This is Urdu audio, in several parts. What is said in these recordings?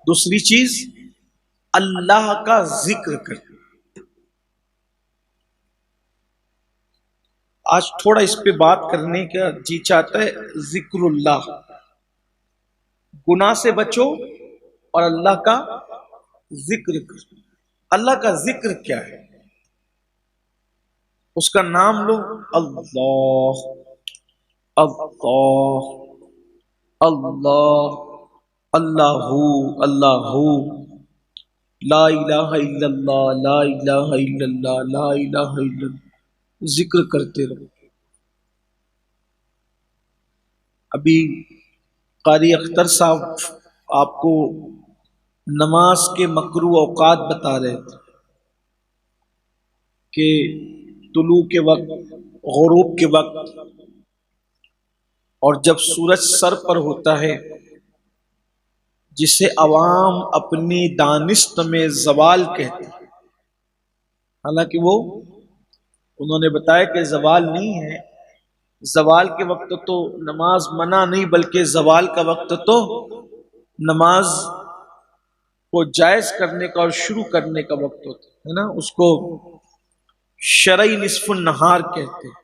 دوسری چیز اللہ کا ذکر کرنا. آج تھوڑا اس پہ بات کرنے کا جی چاہتا ہے. ذکر اللہ، گناہ سے بچو اور اللہ کا ذکر کرو. اللہ کا ذکر کیا ہے؟ اس کا نام لو. اللہ اللہ اللہ اللہ اللہ، لا الہ الا اللہ لا الہ الا اللہ لا الہ الا اللہ. ذکر کرتے رہو. ابھی قاری اختر صاحب آپ کو نماز کے مکروہ اوقات بتا رہے تھے کہ طلوع کے وقت، غروب کے وقت، اور جب سورج سر پر ہوتا ہے جسے عوام اپنی دانست میں زوال کہتے ہیں. حالانکہ وہ انہوں نے بتایا کہ زوال نہیں ہے. زوال کے وقت تو نماز منع نہیں، بلکہ زوال کا وقت تو نماز کو جائز کرنے کا اور شروع کرنے کا وقت ہوتا ہے نا. اس کو شرعی نصف النہار کہتے ہیں،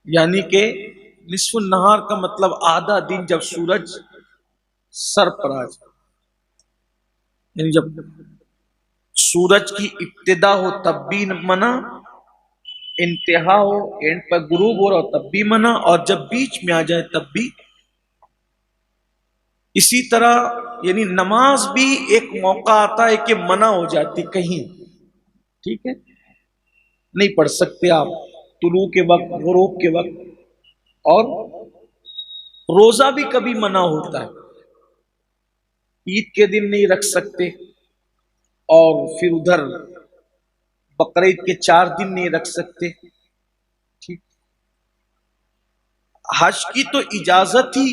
یعنی کہ نصف النہار کا مطلب آدھا دن جب سورج سر پر آ جائے، یعنی جب سورج کی ابتدا ہو تب بھی منع، انتہا ہو اینڈ پر غروب ہو رہا ہو تب بھی منع، اور جب بیچ میں آ جائے تب بھی. اسی طرح یعنی نماز بھی ایک موقع آتا ہے کہ منع ہو جاتی کہیں، ٹھیک ہے، نہیں پڑھ سکتے آپ طلوع کے وقت، غروب کے وقت. اور روزہ بھی کبھی منع ہوتا ہے، عید کے دن نہیں رکھ سکتے، اور پھر ادھر بقرعید کے 4 دن نہیں رکھ سکتے. ٹھیک. حج کی تو اجازت ہی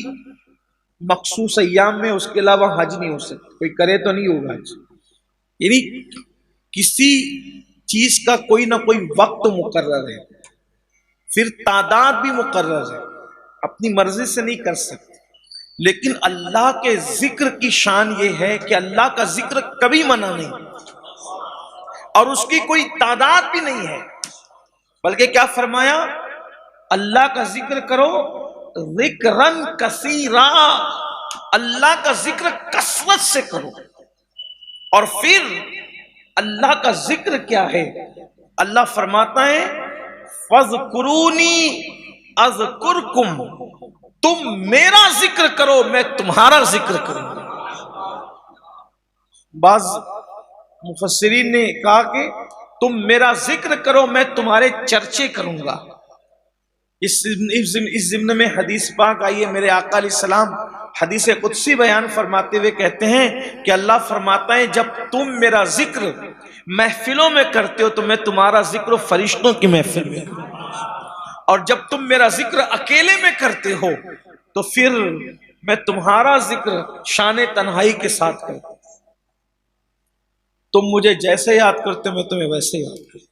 مخصوص ایام میں، اس کے علاوہ حج نہیں ہو سکتا. کوئی کرے تو نہیں ہوگا حج. یعنی کسی چیز کا کوئی نہ کوئی وقت مقرر ہے، پھر تعداد بھی مقرر ہے، اپنی مرضی سے نہیں کر سکتے. لیکن اللہ کے ذکر کی شان یہ ہے کہ اللہ کا ذکر کبھی منع نہیں، اور اس کی کوئی تعداد بھی نہیں ہے. بلکہ کیا فرمایا؟ اللہ کا ذکر کرو ذکرن کثیرا، اللہ کا ذکر کثرت سے کرو. اور پھر اللہ کا ذکر کیا ہے؟ اللہ فرماتا ہے فَاذْكُرُونِي أَذْكُرْكُمْ، تم میرا ذکر کرو میں تمہارا ذکر کروں گا. بعض مفسرین نے کہا کہ تم میرا ذکر کرو میں تمہارے چرچے کروں گا. اس ضمن میں حدیث پاک آئی ہے، میرے آقا علیہ السلام حدیث قدسی بیان فرماتے ہوئے کہتے ہیں کہ اللہ فرماتا ہے جب تم میرا ذکر محفلوں میں کرتے ہو تو میں تمہارا ذکر فرشتوں کی محفل میں کروں، اور جب تم میرا ذکر اکیلے میں کرتے ہو تو پھر میں تمہارا ذکر شان تنہائی کے ساتھ کرتا ہوں. تم مجھے جیسے یاد کرتے میں تمہیں ویسے یاد کرتا.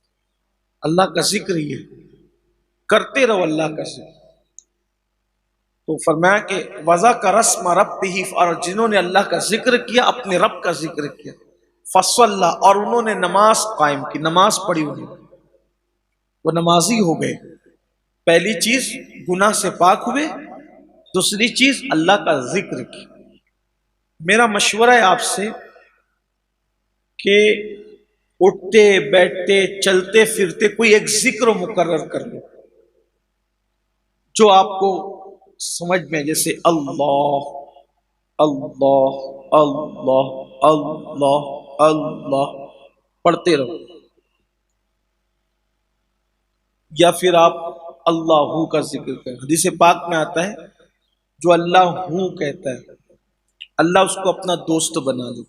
اللہ کا ذکر یہ کرتے رہو، اللہ کا ذکر. تو فرمایا کہ وضع کا رسم رب بھی، اور جنہوں نے اللہ کا ذکر کیا اپنے رب کا ذکر کیا، فصلى، اور انہوں نے نماز قائم کی، نماز پڑھی، انہوں وہ نمازی ہو گئے. پہلی چیز گناہ سے پاک ہوئے، دوسری چیز اللہ کا ذکر کی. میرا مشورہ ہے آپ سے کہ اٹھتے بیٹھتے چلتے پھرتے کوئی ایک ذکر مقرر کر لو جو آپ کو سمجھ میں، جیسے اللہ اللہ اللہ اللہ اللہ پڑھتے رہو، یا پھر آپ اللہ کا ذکر کریں. حدیث پاک میں آتا ہے جو اللہ ہوں کہتا ہے اللہ اس کو اپنا دوست بنا لے.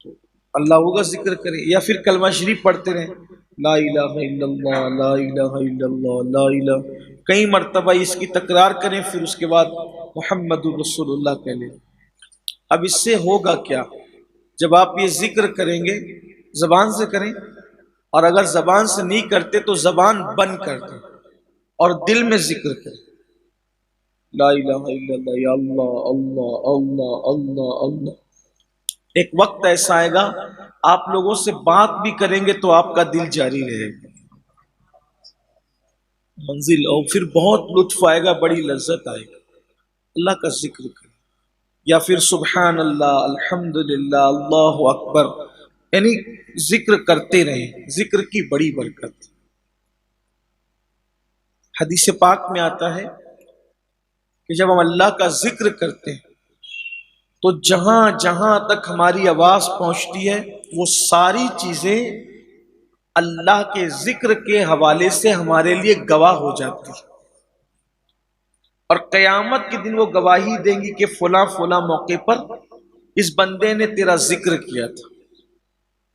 تو اللہ کا ذکر کریں، یا پھر کلمہ شریف پڑھتے رہیں، لا الہ الا اللہ لا الہ الا اللہ لا الہ، کئی مرتبہ اس کی تکرار کریں، پھر اس کے بعد محمد رسول اللہ کہہ لیں. اب اس سے ہوگا کیا؟ جب آپ یہ ذکر کریں گے زبان سے کریں، اور اگر زبان سے نہیں کرتے تو زبان بند کر دیں اور دل میں ذکر کریں. لا الہ الا اللہ، یا اللہ اللہ اللہ اللہ اللہ۔ ایک وقت ایسا آئے گا آپ لوگوں سے بات بھی کریں گے تو آپ کا دل جاری رہے گا منزل، اور پھر بہت لطف آئے گا، بڑی لذت آئے گا اللہ کا ذکر کریں، یا پھر سبحان اللہ الحمدللہ اللہ اکبر، یعنی ذکر کرتے رہیں، ذکر کی بڑی برکت۔ حدیث پاک میں آتا ہے کہ جب ہم اللہ کا ذکر کرتے ہیں تو جہاں جہاں تک ہماری آواز پہنچتی ہے وہ ساری چیزیں اللہ کے ذکر کے حوالے سے ہمارے لیے گواہ ہو جاتی ہیں، اور قیامت کے دن وہ گواہی دیں گی کہ فلاں فلاں موقع پر اس بندے نے تیرا ذکر کیا تھا۔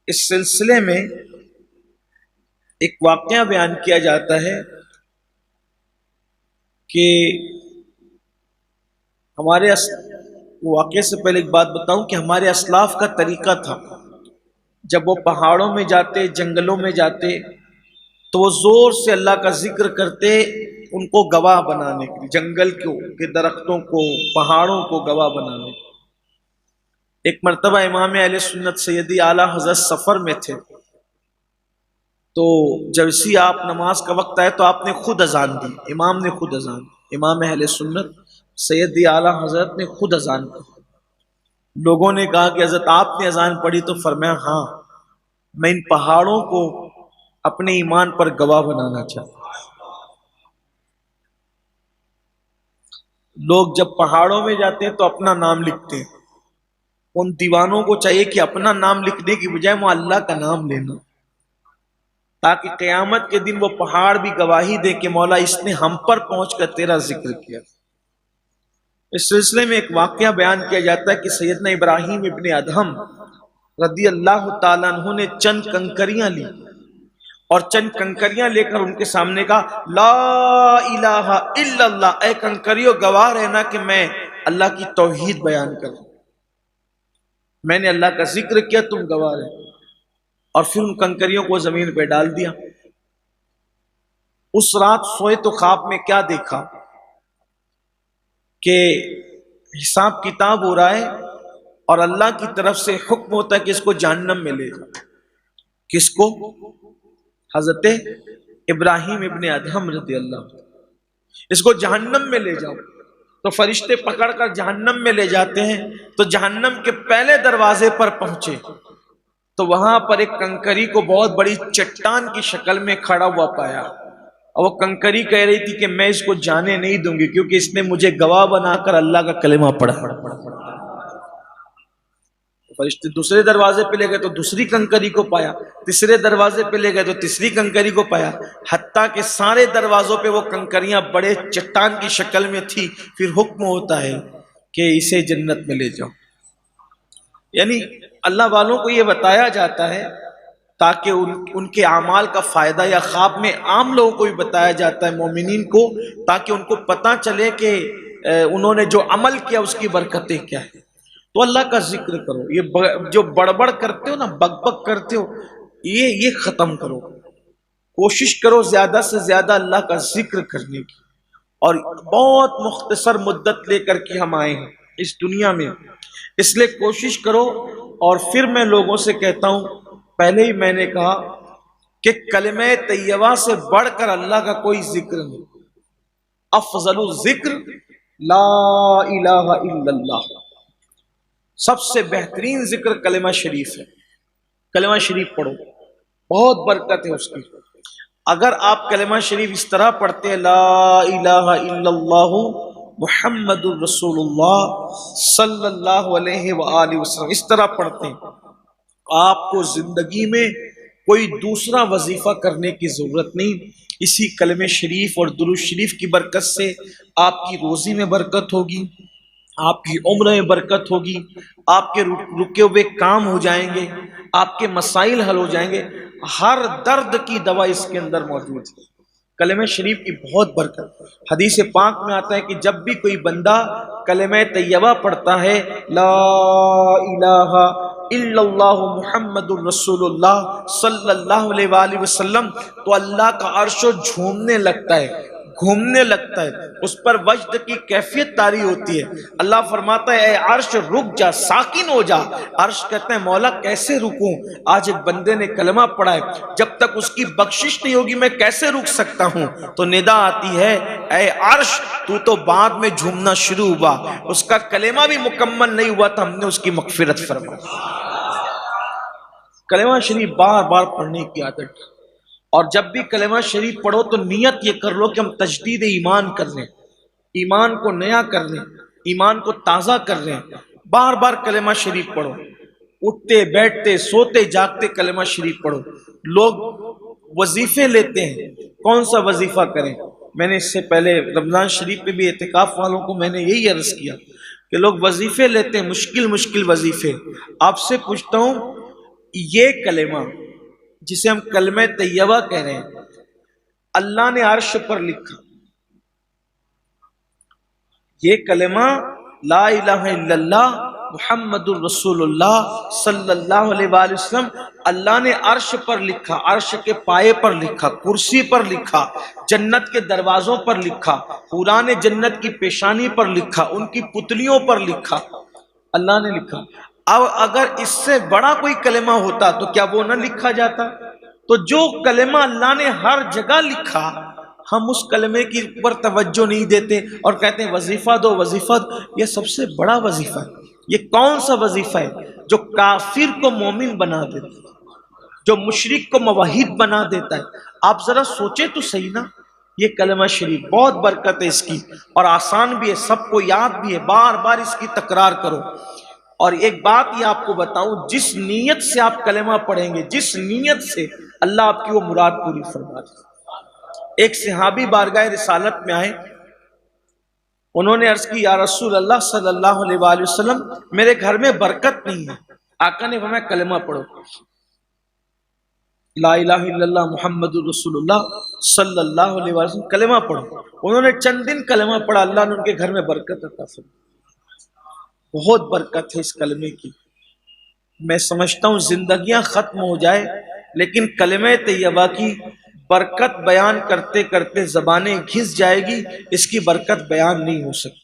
اس سلسلے میں ایک واقعہ بیان کیا جاتا ہے کہ ہمارے واقعے سے پہلے ایک بات بتاؤں کہ ہمارے اسلاف کا طریقہ تھا، جب وہ پہاڑوں میں جاتے، جنگلوں میں جاتے تو وہ زور سے اللہ کا ذکر کرتے ان کو گواہ بنانے کے لیے، جنگل کے درختوں کو، پہاڑوں کو گواہ بنانے کے۔ ایک مرتبہ امام اہل سنت سیدی اعلیٰ حضرت سفر میں تھے، تو جب اسی آپ نماز کا وقت آئے تو آپ نے خود اذان دی، امام نے خود اذان دی، امام اہل سنت سیدی اعلیٰ حضرت نے خود اذان دی۔ لوگوں نے کہا کہ حضرت آپ نے اذان پڑھی، تو فرمایا ہاں میں ان پہاڑوں کو اپنے ایمان پر گواہ بنانا چاہتا ہوں۔ لوگ جب پہاڑوں میں جاتے ہیں تو اپنا نام لکھتے ہیں، ان دیوانوں کو چاہیے کہ اپنا نام لکھنے کی بجائے وہ اللہ کا نام لینا، تاکہ قیامت کے دن وہ پہاڑ بھی گواہی دے کہ مولا اس نے ہم پر پہنچ کر تیرا ذکر کیا۔ اس سلسلے میں ایک واقعہ بیان کیا جاتا ہے کہ سیدنا ابراہیم ابن ادہم رضی اللہ تعالیٰ عنہ نے چند کنکریاں لی، اور چند کنکریاں لے کر ان کے سامنے کہا لا الہ الا اللہ، اے کنکریوں گواہ رہنا کہ میں اللہ کی توحید بیان کروں، میں نے اللہ کا ذکر کیا، تم گواہ رہے۔ اور پھر ان کنکریوں کو زمین پہ ڈال دیا۔ اس رات سوئے تو خواب میں کیا دیکھا کہ حساب کتاب ہو رہا ہے اور اللہ کی طرف سے حکم ہوتا ہے کہ اس کو جہنم میں لے جاؤ۔ کس کو؟ حضرت ابراہیم ابن ادہم رضی اللہ، اس کو جہنم میں لے جاؤ۔ تو فرشتے پکڑ کر جہنم میں لے جاتے ہیں، تو جہنم کے پہلے دروازے پر پہنچے تو وہاں پر ایک کنکری کو بہت بڑی چٹان کی شکل میں کھڑا ہوا پایا، اور وہ کنکری کہہ رہی تھی کہ میں اس کو جانے نہیں دوں گی کیونکہ اس نے مجھے گواہ بنا کر اللہ کا کلمہ پڑھا۔ فرشتے دوسرے دروازے پہ لے گئے تو دوسری کنکری کو پایا، تیسرے دروازے پہ لے گئے تو تیسری کنکری کو پایا، حتیٰ کہ سارے دروازوں پہ وہ کنکریاں بڑے چٹان کی شکل میں تھی۔ پھر حکم ہوتا ہے کہ اسے جنت میں لے جاؤ۔ یعنی اللہ والوں کو یہ بتایا جاتا ہے تاکہ ان کے اعمال کا فائدہ، یا خواب میں عام لوگوں کو بھی بتایا جاتا ہے مومنین کو، تاکہ ان کو پتہ چلے کہ انہوں نے جو عمل کیا اس کی برکتیں کیا ہیں۔ تو اللہ کا ذکر کرو، یہ جو بڑبڑ کرتے ہو نا، بک بک کرتے ہو، یہ ختم کرو، کوشش کرو زیادہ سے زیادہ اللہ کا ذکر کرنے کی۔ اور بہت مختصر مدت لے کر کے ہم آئے ہیں اس دنیا میں، اس لیے کوشش کرو۔ اور پھر میں لوگوں سے کہتا ہوں، پہلے ہی میں نے کہا کہ کلمہ طیبہ سے بڑھ کر اللہ کا کوئی ذکر نہیں، افضل الذکر لا الہ الا اللہ، سب سے بہترین ذکر کلمہ شریف ہے۔ کلمہ شریف پڑھو، بہت برکت ہے اس کی۔ اگر آپ کلمہ شریف اس طرح پڑھتے ہیں لا الہ الا اللہ محمد الرسول اللہ صلی اللہ علیہ وآلہ وسلم، اس طرح پڑھتے ہیں، آپ کو زندگی میں کوئی دوسرا وظیفہ کرنے کی ضرورت نہیں۔ اسی کلمہ شریف اور درود شریف کی برکت سے آپ کی روزی میں برکت ہوگی، آپ کی عمر میں برکت ہوگی، آپ کے رکے ہوئے کام ہو جائیں گے، آپ کے مسائل حل ہو جائیں گے، ہر درد کی دوا اس کے اندر موجود ہے۔ کلمہ شریف کی بہت برکت۔ حدیث پاک میں آتا ہے کہ جب بھی کوئی بندہ کلمہ طیبہ پڑھتا ہے لا الہ الا اللہ محمد الرسول اللہ صلی اللہ علیہ وآلہ وسلم، تو اللہ کا عرش جھومنے لگتا ہے، گھومنے لگتا ہے، اس پر وجد کی کیفیت طاری ہوتی ہے۔ اللہ فرماتا ہے اے عرش رک جا، ساکن ہو جا۔ عرش کہتے ہیں مولا کیسے رکوں، آج ایک بندے نے کلمہ پڑھا ہے، جب تک اس کی بخشش نہیں ہوگی میں کیسے رک سکتا ہوں؟ تو ندا آتی ہے اے عرش تو تو بعد میں جھومنا شروع ہوا، اس کا کلمہ بھی مکمل نہیں ہوا تو ہم نے اس کی مغفرت فرما۔ کلمہ شریف بار بار پڑھنے کی عادت، اور جب بھی کلمہ شریف پڑھو تو نیت یہ کر لو کہ ہم تجدید ایمان کر لیں، ایمان کو نیا کر لیں، ایمان کو تازہ کر لیں۔ بار بار کلمہ شریف پڑھو، اٹھتے بیٹھتے سوتے جاگتے کلمہ شریف پڑھو۔ لوگ وظیفے لیتے ہیں، کون سا وظیفہ کریں؟ میں نے اس سے پہلے رمضان شریف پہ بھی اعتکاف والوں کو میں نے یہی عرض کیا کہ لوگ وظیفے لیتے ہیں، مشکل مشکل وظیفے۔ آپ سے پوچھتا ہوں یہ کلمہ جسے ہم کلمہ طیبہ کہہ رہے ہیں، اللہ نے عرش پر لکھا، یہ کلمہ لا الہ الا اللہ محمد الرسول اللہ صلی اللہ علیہ وآلہ وسلم، اللہ نے عرش پر لکھا، عرش کے پائے پر لکھا، کرسی پر لکھا، جنت کے دروازوں پر لکھا، حوران جنت کی پیشانی پر لکھا، ان کی پتلیوں پر لکھا، اللہ نے لکھا۔ اب اگر اس سے بڑا کوئی کلمہ ہوتا تو کیا وہ نہ لکھا جاتا؟ تو جو کلمہ اللہ نے ہر جگہ لکھا، ہم اس کلمے کی اوپر توجہ نہیں دیتے اور کہتے ہیں وظیفہ دو وظیفہ دو۔ یہ سب سے بڑا وظیفہ ہے۔ یہ کون سا وظیفہ ہے جو کافر کو مومن بنا دیتا ہے، جو مشرک کو موحد بنا دیتا ہے؟ آپ ذرا سوچیں تو صحیح نا۔ یہ کلمہ شریف بہت برکت ہے اس کی، اور آسان بھی ہے، سب کو یاد بھی ہے، بار بار اس کی تکرار کرو۔ اور ایک بات یہ آپ کو بتاؤں، جس نیت سے آپ کلمہ پڑھیں گے، جس نیت سے، اللہ آپ کی وہ مراد پوری فرما دے۔ ایک صحابی بارگاہ رسالت میں آئے، انہوں نے عرض کی یا رسول اللہ صلی اللہ علیہ وآلہ وسلم میرے گھر میں برکت نہیں ہے۔ آقا نے فرمایا کلمہ پڑھو، لا الہ الا اللہ محمد الرسول اللہ صلی اللہ علیہ وآلہ وسلم، کلمہ پڑھو۔ انہوں نے چند دن کلمہ پڑھا، اللہ نے ان کے گھر میں برکت عطا فرمائی۔ بہت برکت ہے اس کلمے کی۔ میں سمجھتا ہوں زندگیاں ختم ہو جائے لیکن کلمہ طیبہ کی برکت بیان کرتے کرتے زبانیں گھس جائے گی، اس کی برکت بیان نہیں ہو سکتی۔